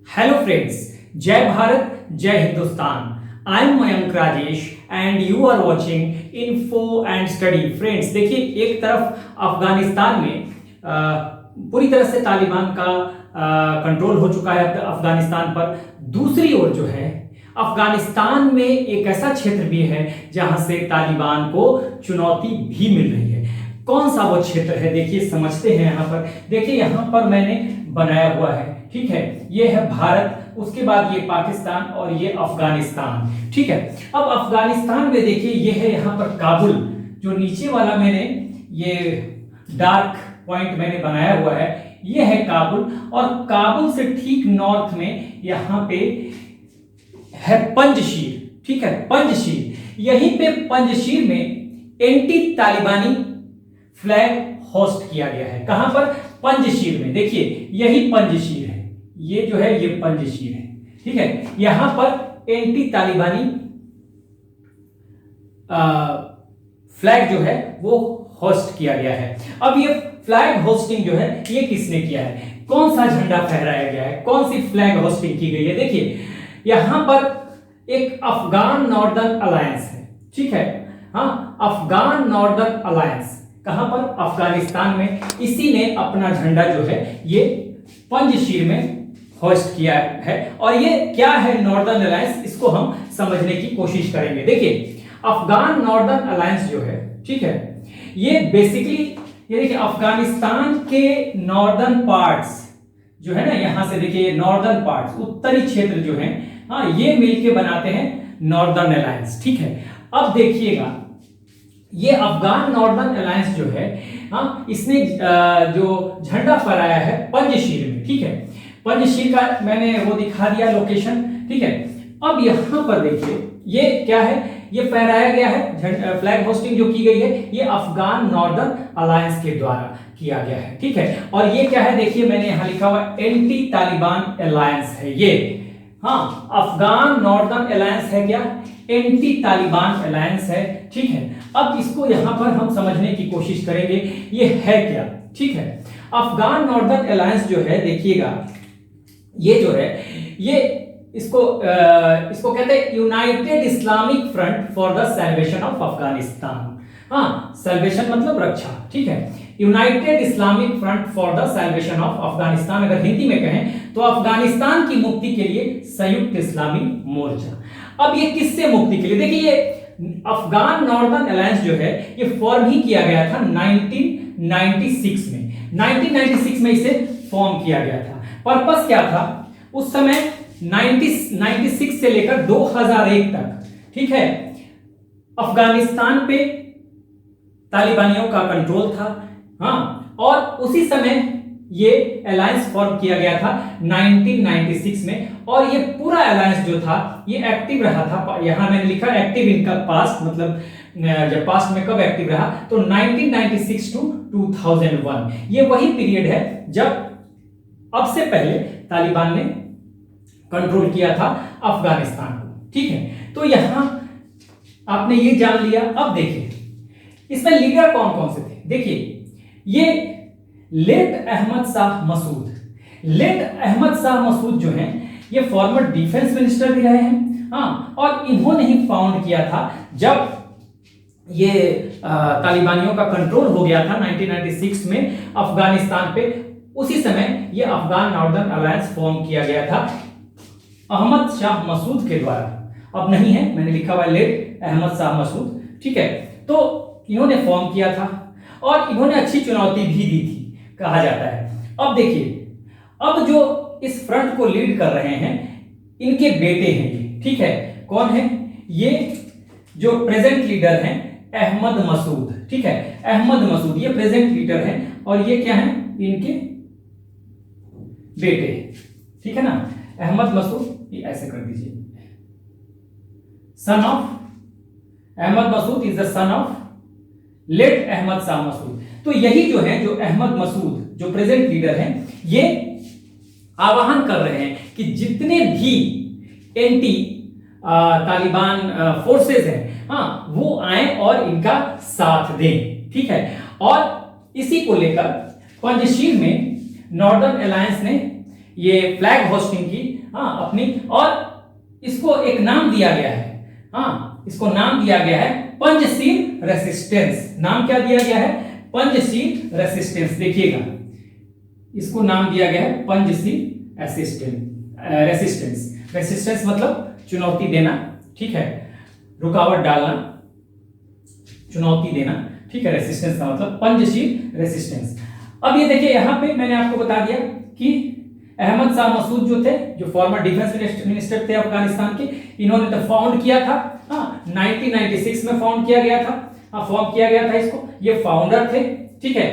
Hello friends, Jai Bharat, Jai Hindustan. I am Mayank Rajesh and you are watching info and study. Friends, देखिए, एक तरफ अफगानिस्तान में पूरी तरह से तालिबान का कंट्रोल हो चुका है अफगानिस्तान पर। दूसरी ओर जो है, अफगानिस्तान में एक ऐसा क्षेत्र भी है जहां से तालिबान को चुनौती भी मिल रही है। कौन सा वो क्षेत्र है, देखिए समझते हैं। यहां पर देखिए, यहां पर मैंने बनाया हुआ है, ठीक है। ये है भारत, उसके बाद ये पाकिस्तान और ये अफगानिस्तान, ठीक है। अब अफगानिस्तान में देखिए, ये है यहां पर काबुल। जो नीचे वाला मैंने ये डार्क पॉइंट मैंने बनाया हुआ है, ये है काबुल। और काबुल से ठीक नॉर्थ में यहां पे है पंजशीर, ठीक है, पंजशीर। यहीं पे पंजशीर में एंटी तालिबानी फ्लैग होस्ट किया गया है। कहां पर? पंजशीर में। देखिए, यही पंजशीर है, ये जो है ये पंजशीर है, ठीक है। यहां पर एंटी तालिबानी फ्लैग जो है वो होस्ट किया गया है। अब ये फ्लैग होस्टिंग जो है ये किसने किया है? कौन सा झंडा फहराया गया है? कौन सी फ्लैग होस्टिंग की गई है? देखिए, यहां पर एक अफगान नॉर्दर्न अलायंस है, ठीक है। हाँ, अफगान नॉर्दर्न अलायंस कहां पर? अफगानिस्तान में। इसी ने अपना झंडा जो है ये पंजशीर में होस्ट किया है। और ये क्या है नॉर्दर्न अलायंस, इसको हम समझने की कोशिश करेंगे। देखिए, अफगान नॉर्दर्न अलायंस जो है, ठीक है, ये बेसिकली ये देखिए अफगानिस्तान के नॉर्दर्न पार्ट्स जो है ना, यहां से देखिए नॉर्दर्न पार्ट्स, उत्तरी क्षेत्र जो है, हाँ, ये मिलके बनाते हैं नॉर्दर्न अलायंस, ठीक है। अब देखिएगा, ये अफगान नॉर्दर्न अलायंस जो है, हाँ, इसने जो झंडा फहराया है पंजशीर में, ठीक है। पंजशीर का मैंने वो दिखा दिया लोकेशन, ठीक है। अब यहां पर देखिए, ये क्या है? ये फहराया गया है, फ्लैग होस्टिंग जो की गई है ये अफगान नॉर्दर्न अलायंस के द्वारा किया गया है, ठीक है। और ये क्या है? देखिए, मैंने यहां लिखा हुआ एंटी तालिबान अलायंस है ये। हाँ, अफगान नॉर्दर्न अलायंस है क्या? एंटी तालिबान अलायंस है, ठीक है। अब इसको यहां पर हम समझने की कोशिश करेंगे, ये है क्या, ठीक है। अफगान नॉर्दर्न अलायंस जो है, देखिएगा, ये जो है ये इसको कहते हैं United Islamic front for the salvation of Afghanistan. हाँ, सैल्वेशन मतलब रक्षा, ठीक है। United Islamic front for the salvation of Afghanistan, अगर हिंदी में कहें तो अफगानिस्तान की मुक्ति के लिए संयुक्त इस्लामी मोर्चा। अब ये किससे मुक्ति के लिए? देखिए, ये अफगान नॉर्दर्न अलायंस जो है ये फॉर्म ही किया गया था 1996 में। 1996 में इसे फॉर्म किया गया था। पर्पस क्या था उस समय? 96 से लेकर 2001 तक, ठीक है, अफगानिस्तान पे तालिबानियों का कंट्रोल था। हाँ, और उसी समय ये अलायंस फॉर्म किया गया था 1996 में। और ये पूरा अलायंस जो था ये एक्टिव रहा था। यहां मैंने लिखा एक्टिव इनका पास्ट, मतलब जब पास्ट में कब एक्टिव रहा, तो 1996 टू 2001। ये वही पीरियड है जब अब से पहले तालिबान ने कंट्रोल किया था अफगानिस्तान को, ठीक है। तो यहां आपने ये जान लिया। अब देखिए, इसमें लीडर कौन कौन से थे? देखिए, ये लेट अहमद शाह मसूद। लेट अहमद शाह मसूद जो हैं ये फॉर्मर डिफेंस मिनिस्टर भी रहे हैं। हाँ, और इन्होंने ही फाउंड किया था जब ये तालिबानियों का कंट्रोल हो गया था 1996 में अफगानिस्तान पे। उसी समय ये अफगान नॉर्दर्न अलायंस फॉर्म किया गया था अहमद शाह मसूद के द्वारा। अब नहीं है, मैंने लिखा हुआ लेट अहमद शाह मसूद, ठीक है। तो इन्होंने फॉर्म किया था और इन्होंने अच्छी चुनौती भी दी थी, कहा जाता है। अब देखिए, अब जो इस फ्रंट को लीड कर रहे हैं इनके बेटे हैं ये, ठीक है। कौन है? ये जो प्रेजेंट लीडर हैं अहमद मसूद, ठीक है। अहमद मसूद ये प्रेजेंट लीडर हैं और ये क्या है? इनके बेटे, ठीक है ना। अहमद मसूद, ये ऐसे कर दीजिए, son of Ahmad Masood is the son of late Ahmad Shah Masood. तो यही जो है, जो अहमद मसूद जो प्रेजेंट लीडर हैं, ये आह्वान कर रहे हैं कि जितने भी एंटी तालिबान फोर्सेस हैं, हाँ, वो आए और इनका साथ दें, ठीक है। और इसी को लेकर पंजशीर में नॉर्दर्न अलायंस ने ये फ्लैग होस्टिंग की अपनी, और इसको एक नाम दिया गया है, इसको नाम दिया गया है पंजशील रेसिस्टेंस। नाम क्या दिया गया है? पंजशील रेसिस्टेंस। देखिएगा, इसको नाम दिया गया है पंजशील रेसिस्टेंस। रेसिस्टेंस मतलब चुनौती देना, ठीक है, रुकावट डालना, चुनौती देना, ठीक है। रेसिस्टेंस का मतलब पंजशील रेसिस्टेंस। अब ये देखिए, यहां पे मैंने आपको बता दिया कि अहमद शाह मसूद जो थे, जो फॉर्मर डिफेंस मिनिस्टर थे अफगानिस्तान के, इन्होंने तो फाउंड किया था 1996 में फाउंड किया गया था, फॉर्म किया गया था इसको, ये फाउंडर थे, ठीक है।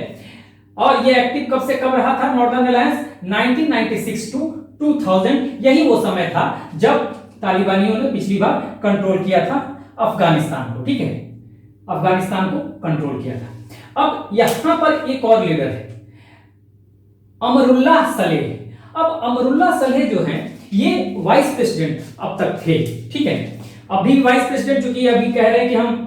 और ये एक्टिव कब से कब रहा था नॉर्दर्न अलायंस? 1996 टू 2000, यही वो समय था जब तालिबानियों ने पिछली बार कंट्रोल किया था अफगानिस्तान को, ठीक है, अफगानिस्तान को कंट्रोल किया था। अब यहां पर एक और लीडर है, अमरुल्लाह सलेह। अब अमरुल्लाह सलेह जो है ये वाइस प्रेसिडेंट अब तक थे, ठीक है। अभी वाइस प्रेसिडेंट, चूंकि अभी कह रहे हैं कि हम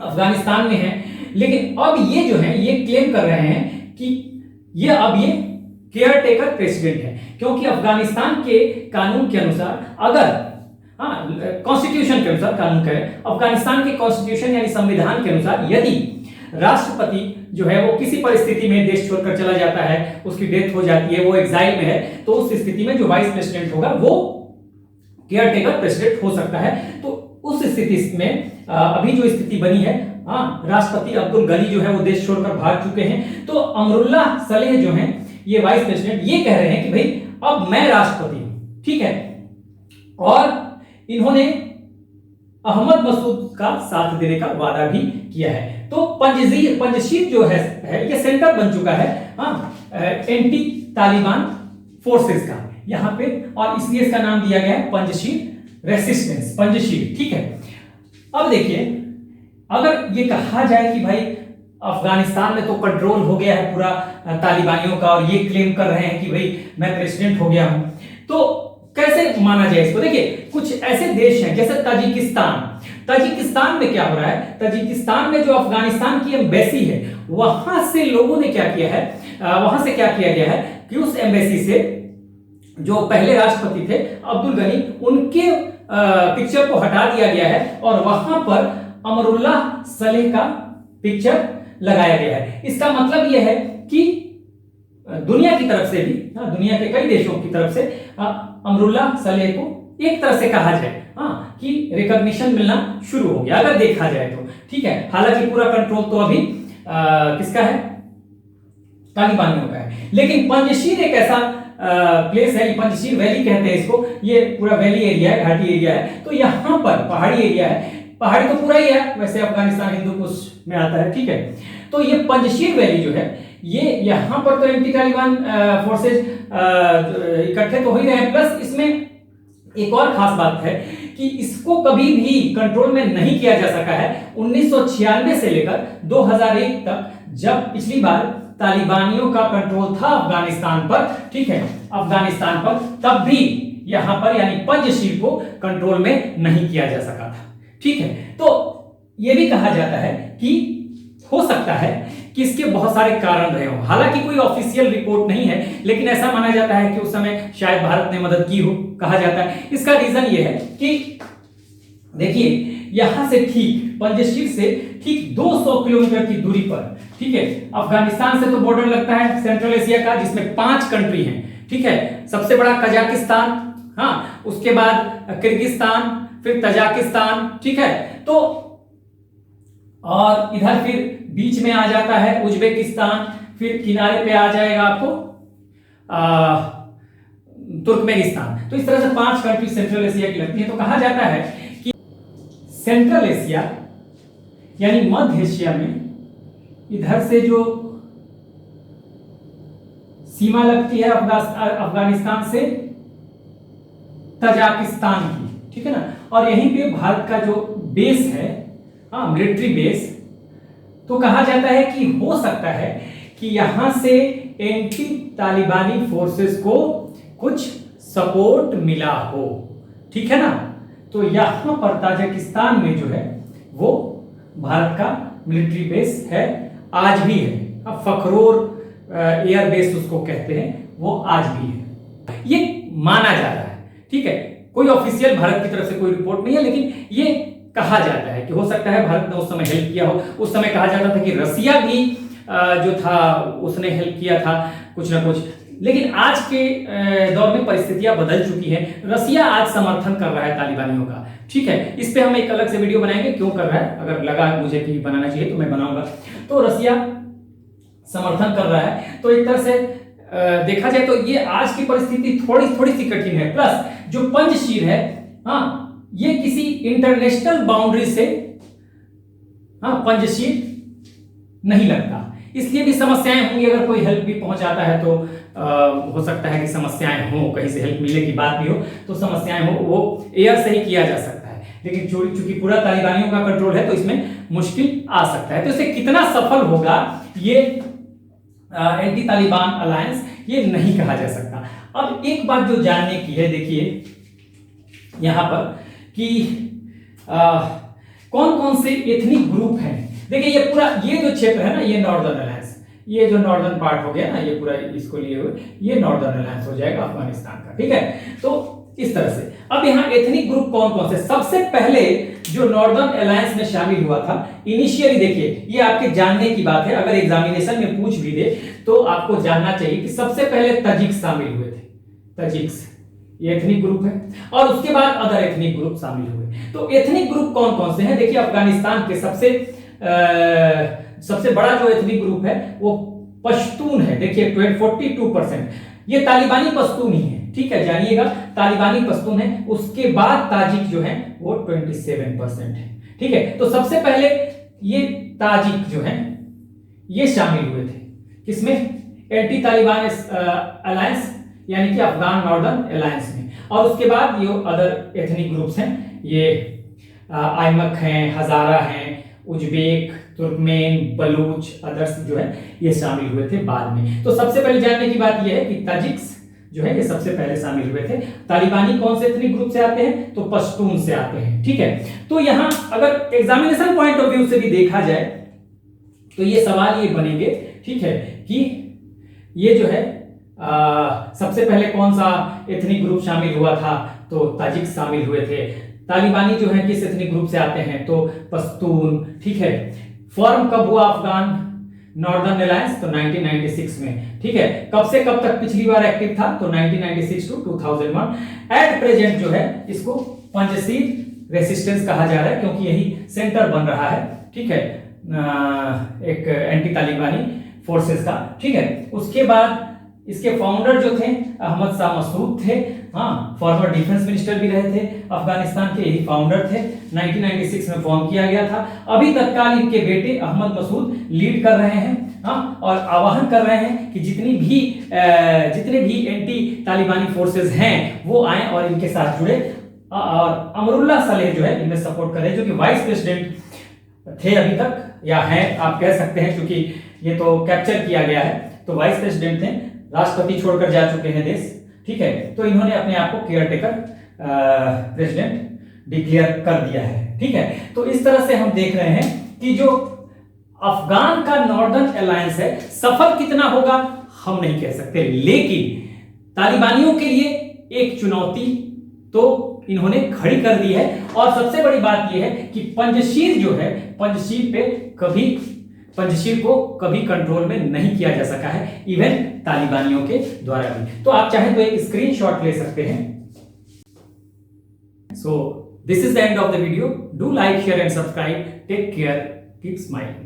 अफगानिस्तान में हैं, लेकिन अब ये जो है ये क्लेम कर रहे हैं कि ये अब ये केयर टेकर प्रेसिडेंट है, क्योंकि अफगानिस्तान के कानून के अनुसार, अगर कॉन्स्टिट्यूशन के अनुसार, कानून करें, अफगानिस्तान के कॉन्स्टिट्यूशन यानी संविधान के अनुसार, यदि राष्ट्रपति जो है वो किसी परिस्थिति में देश छोड़कर चला जाता है, उसकी डेथ हो जाती है, वो एग्जाइल में है, तो उस स्थिति में जो वाइस प्रेसिडेंट होगा वो केयर टेकर प्रेसिडेंट हो सकता है। तो उस स्थिति में अभी जो स्थिति बनी है, राष्ट्रपति अब्दुल गनी जो है वो देश छोड़कर भाग चुके हैं, तो अमरुल्लाह सलेह जो है ये वाइस प्रेसिडेंट, ये कह रहे हैं कि भाई अब मैं राष्ट्रपति हूं, ठीक है। और इन्होंने अहमद मसूद का साथ देने का वादा भी किया है। तो पंजशीर जो है ये सेंटर बन चुका है एंटी तालिबान फोर्सेस का यहां पे, और इसलिए इसका नाम दिया गया है पंजशीर रेसिस्टेंस, पंजशीर, ठीक है। अब देखिए, अगर ये कहा जाए कि भाई अफगानिस्तान में तो कंट्रोल हो गया है पूरा तालिबानियों का, और ये क्लेम कर रहे हैं कि भाई मैं प्रेसिडेंट हो गया हूं, तो कैसे माना जाए इसको? देखिए, कुछ ऐसे देश हैं जैसे ताजिकिस्तान। ताजिकिस्तान में क्या हो रहा है? ताजिकिस्तान में जो अफगानिस्तान की एम्बेसी है, वहां से लोगों ने क्या किया है, वहां से क्या किया गया है कि उस एम्बेसी से जो पहले राष्ट्रपति थे अब्दुल गनी, उनके पिक्चर को हटा दिया गया है और वहां पर अमरुल्लाह सलेह का पिक्चर लगाया गया है। इसका मतलब यह है कि दुनिया की तरफ से भी, दुनिया के कई देशों की तरफ से अमरुल्लाह सलेह को एक तरह से कहा जाए कि रिकॉग्निशन मिलना शुरू हो गया, अगर देखा जाए तो, ठीक है। हालांकि पूरा कंट्रोल तो अभी किसका है? तालिबानियों का है। लेकिन पंजशीर एक ऐसा प्लेस है, पंजशीर वैली कहते हैं इसको, ये पूरा वैली एरिया है, घाटी एरिया है, तो यहाँ पर पहाड़ी एरिया है, पहाड़ी तो पूरा ही है वैसे, अफगानिस्तान हिंदू कुश में आता है, ठीक है। तो ये पंजशीर वैली जो है, ये यहाँ पर तो एंटी तालिबान फोर्सेज इकट्ठे तो हो ही रहे हैं, प्लस इसमें एक और खास बात है कि इसको कभी भी कंट्रोल में नहीं किया जा सका है 1996 से लेकर 2001 तक, जब पिछली बार तालिबानियों का कंट्रोल था अफगानिस्तान पर, ठीक है, अफगानिस्तान पर, तब भी यहां पर यानी पंजशीर को कंट्रोल में नहीं किया जा सका था, ठीक है। तो यह भी कहा जाता है कि हो सकता है कि इसके बहुत सारे कारण रहे हों, हालांकि कोई ऑफिशियल रिपोर्ट नहीं है, लेकिन ऐसा माना जाता है कि उस समय शायद भारत ने मदद की हो, कहा जाता है। इसका रीजन ये है कि देखिए, यहां से ठीक पंजशीर से ठीक 200 किलोमीटर की दूरी पर, ठीक है, अफगानिस्तान से तो बॉर्डर लगता है सेंट्रल एशिया का, जिसमें 5 कंट्री हैं, ठीक है। सबसे बड़ा कजाकिस्तान, उसके बाद किर्गिस्तान, फिर तजाकिस्तान, ठीक है। तो और इधर फिर बीच में आ जाता है उज्बेकिस्तान, फिर किनारे पे आ जाएगा आपको तुर्कमेनिस्तान। तो इस तरह से 5 कंट्री सेंट्रल एशिया की लगती है। तो कहा जाता है कि सेंट्रल एशिया यानी मध्य एशिया में इधर से जो सीमा लगती है अफगानिस्तान से तजाकिस्तान की, ठीक है ना, और यहीं पे भारत का जो बेस है, मिलिट्री बेस, तो कहा जाता है कि हो सकता है कि यहां से एंटी तालिबानी फोर्सेस को कुछ सपोर्ट मिला हो, ठीक है ना। तो यहां पर ताजिकिस्तान में जो है वो भारत का मिलिट्री बेस है, आज भी है। अब फखरोर एयर बेस उसको कहते हैं, वो आज भी है, ये माना जा रहा है, ठीक है। कोई ऑफिशियल भारत की तरफ से कोई रिपोर्ट नहीं है, लेकिन ये कहा जाता है कि हो सकता है भारत ने उस समय हेल्प किया हो। उस समय कहा जाता था कि रसिया भी जो था उसने हेल्प किया था कुछ ना कुछ। लेकिन आज के दौर में परिस्थितियां बदल चुकी हैं। रसिया आज समर्थन कर रहा है तालिबानियों का, ठीक है। इस पे हम एक अलग से वीडियो बनाएंगे क्यों कर रहा है, अगर लगा मुझे कि बनाना चाहिए तो मैं बनाऊंगा। तो रसिया समर्थन कर रहा है, तो एक तरह से देखा जाए तो ये आज की परिस्थिति थोड़ी सी कठिन है। प्लस जो पंजशीर है, हाँ, ये किसी इंटरनेशनल बाउंड्री से पंजशीर नहीं लगता, इसलिए भी समस्याएं होंगी। अगर कोई हेल्प भी पहुंचाता है तो हो सकता है कि समस्याएं हो, कहीं से हेल्प मिले की बात भी हो तो समस्याएं हो, वो एयर से ही किया जा सकता है। लेकिन चूंकि पूरा तालिबानियों का कंट्रोल है तो इसमें मुश्किल आ सकता है। तो इसे कितना सफल होगा ये एंटी तालिबान अलायंस, ये नहीं कहा जा सकता। अब एक बात जो जानने की है, देखिए यहां पर कि कौन कौन से एथनिक ग्रुप हैं। देखिए ये पूरा ये जो क्षेत्र है ना, ये नॉर्दर्न अलायंस, ये जो नॉर्दर्न पार्ट हो गया ना, ये पूरा इसको लिए हुए ये नॉर्दर्न अलायंस हो जाएगा अफगानिस्तान का, ठीक है। तो इस तरह से अब यहाँ एथनिक ग्रुप कौन कौन से, सबसे पहले जो नॉर्दर्न अलायंस में शामिल हुआ था इनिशियली, देखिए ये आपके जानने की बात है, अगर एग्जामिनेशन में पूछ भी दे तो आपको जानना चाहिए कि सबसे पहले तजिक शामिल हुए थे। तजिक्स ये एथनिक ग्रुप है, और उसके बाद अदर एथनिक ग्रुप शामिल हुए। तो एथनिक ग्रुप कौन कौन से हैं, देखिए अफगानिस्तान के सबसे बड़ा जो एथनिक ग्रुप है वो पश्तून है। देखिए 42%, ये तालिबानी पश्तून ही है, ठीक है, जानिएगा तालिबानी पश्तून है। उसके बाद ताजिक जो है वो 27% है, ठीक है। तो सबसे पहले ये ताजिक जो है ये शामिल हुए थे किसमें, एंटी तालिबान अलायंस यानी कि अफगान नॉर्दर्न अलायंस में। और उसके बाद ये अदर एथनिक ग्रुप्स हैं, ये आइमक हैं, हजारा हैं, उज्बेक, तुर्कमेन, बलूच, अदर्स जो है ये शामिल हुए थे बाद में। तो सबसे पहले जानने की बात ये है कि ताजिक्स जो है ये सबसे पहले शामिल हुए थे। तालिबानी कौन से एथनिक ग्रुप से आते हैं, तो पश्तून से आते हैं, ठीक है। तो यहां अगर एग्जामिनेशन पॉइंट ऑफ व्यू से भी देखा जाए तो ये सवाल ये बनेंगे, ठीक है, कि ये जो है सबसे पहले कौन सा एथनिक ग्रुप शामिल हुआ था, तो ताजिक शामिल हुए थे। तालिबानी जो है किस एथनिक ग्रुप से आते हैं, तो पश्तून, ठीक है। फॉर्म कब हुआ अफगान नॉर्दर्न अलायंस, तो 1996 में, ठीक है। कब से कब तक पिछली बार एक्टिव था, तो 1996 टू 2001। एट प्रेजेंट जो है इसको पंजशीर रेसिस्टेंस कहा जा रहा है क्योंकि यही सेंटर बन रहा है, ठीक है, एक एंटी तालिबानी फोर्सेस का, ठीक है। उसके बाद इसके फाउंडर जो थे अहमद शाह मसूद थे, हाँ, फॉर्मर डिफेंस मिनिस्टर भी रहे थे अफगानिस्तान के, यही फाउंडर थे। 1996 में फॉर्म किया गया था। अभी तत्काल इनके बेटे अहमद मसूद लीड कर रहे हैं, हाँ, और आह्वान कर रहे हैं कि जितने भी एंटी तालिबानी फोर्सेस हैं वो आए और इनके साथ जुड़े। और अमरुल्लाह सलेह जो है इनमें सपोर्ट कर रहे हैं, जो कि वाइस प्रेसिडेंट थे अभी तक, या हैं आप कह सकते हैं, क्योंकि ये तो कैप्चर किया गया है, तो वाइस प्रेसिडेंट थे, राष्ट्रपति छोड़कर जा चुके हैं देश, ठीक है। तो इन्होंने अपने आप को केयरटेकर प्रेसिडेंट डिक्लेयर कर दिया है, ठीक है। तो इस तरह से हम देख रहे हैं कि जो अफगान का नॉर्दर्न अलायंस है सफल कितना होगा हम नहीं कह सकते, लेकिन तालिबानियों के लिए एक चुनौती तो इन्होंने खड़ी कर दी है। और सबसे बड़ी बात यह है कि पंजशीर जो है, पंजशीर को कभी कंट्रोल में नहीं किया जा सका है, इवन तालिबानियों के द्वारा भी। तो आप चाहे तो एक स्क्रीनशॉट ले सकते हैं। So this is the end of the video. Do like, share and subscribe. Take care, keep smiling.